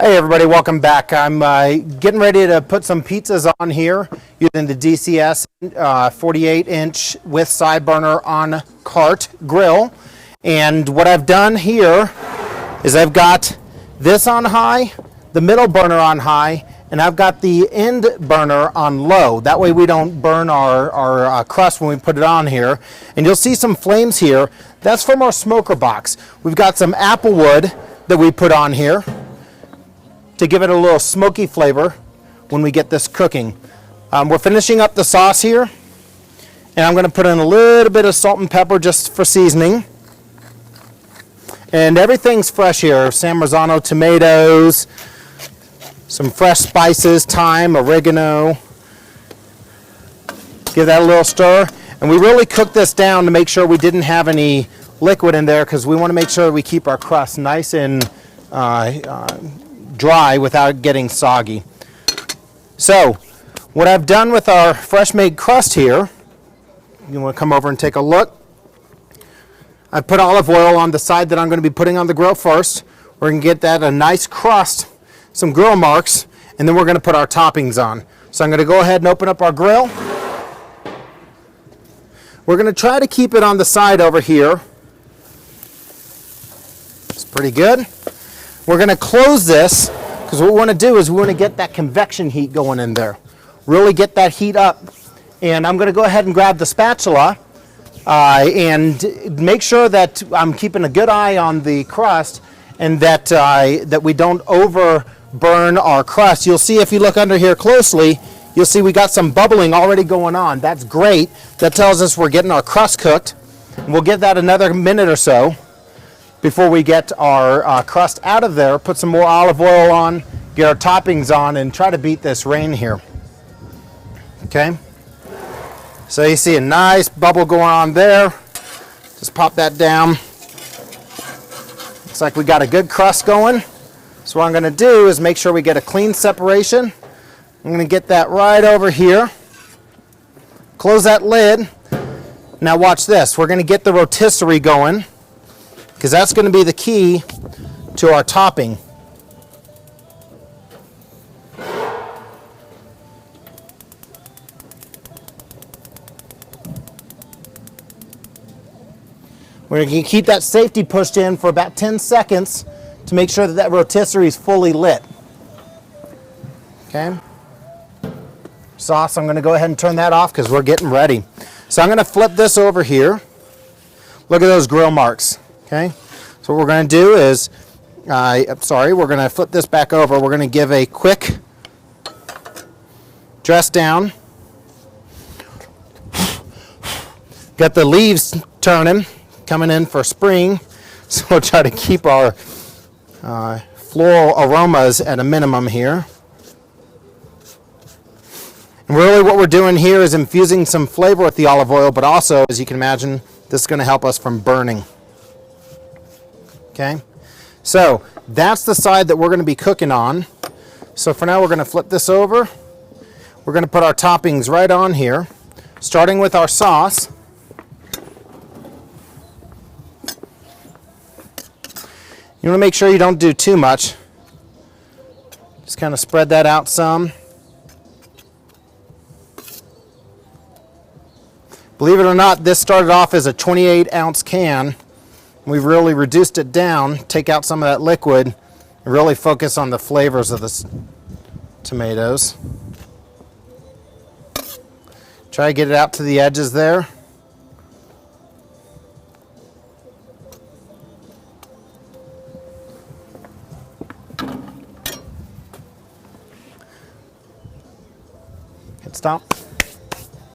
Hey everybody, welcome back. I'm getting ready to put some pizzas on here using the DCS 48-inch with side burner on cart grill. And what I've done here is I've got this on high, the middle burner on high, and I've got the end burner on low. That way we don't burn our crust when we put it on here. And you'll see some flames here. That's from our smoker box. We've got some apple wood that we put on here to give it a little smoky flavor when we get this cooking. We're finishing up the sauce here, and I'm going to put in a little bit of salt and pepper just for seasoning. And everything's fresh here: San Marzano tomatoes, some fresh spices, thyme, oregano. Give that a little stir, and we really cook this down to make sure we didn't have any liquid in there, because we want to make sure we keep our crust nice and dry without getting soggy. So what I've done with our fresh made crust here, you want to come over and take a look. I put olive oil on the side that I'm going to be putting on the grill first. We're going to get that a nice crust, some grill marks, and then we're going to put our toppings on. So I'm going to go ahead and open up our grill. We're going to try to keep it on the side over here. It's pretty good. We're going to close this, because what we want to do is we want to get that convection heat going in there. Really get that heat up. And I'm going to go ahead and grab the spatula and make sure that I'm keeping a good eye on the crust, and that, that we don't over burn our crust. You'll see, if you look under here closely, you'll see we got some bubbling already going on. That's great. That tells us we're getting our crust cooked. And we'll give that another minute or so before we get our crust out of there. Put some more olive oil on, get our toppings on, and try to beat this rain here. Okay? So you see a nice bubble going on there. Just pop that down. Looks like we got a good crust going. So what I'm going to do is make sure we get a clean separation. I'm going to get that right over here. Close that lid. Now watch this. We're going to get the rotisserie going, because that's going to be the key to our topping. We're going to keep that safety pushed in for about 10 seconds to make sure that that rotisserie is fully lit. Okay? Sauce, I'm going to go ahead and turn that off because we're getting ready. So I'm going to flip this over here. Look at those grill marks. Okay? So what we're going to do is, we're going to flip this back over. We're going to give a quick dress down. Got the leaves turning, coming in for spring. So we'll try to keep our floral aromas at a minimum here. And really what we're doing here is infusing some flavor with the olive oil, but also, as you can imagine, this is going to help us from burning. Okay, so that's the side that we're going to be cooking on. So for now, we're going to flip this over. We're going to put our toppings right on here, starting with our sauce. You want to make sure you don't do too much. Just kind of spread that out some. Believe it or not, this started off as a 28-ounce can. We've really reduced it down, take out some of that liquid, and really focus on the flavors of the tomatoes. Try to get it out to the edges there. Hit stop.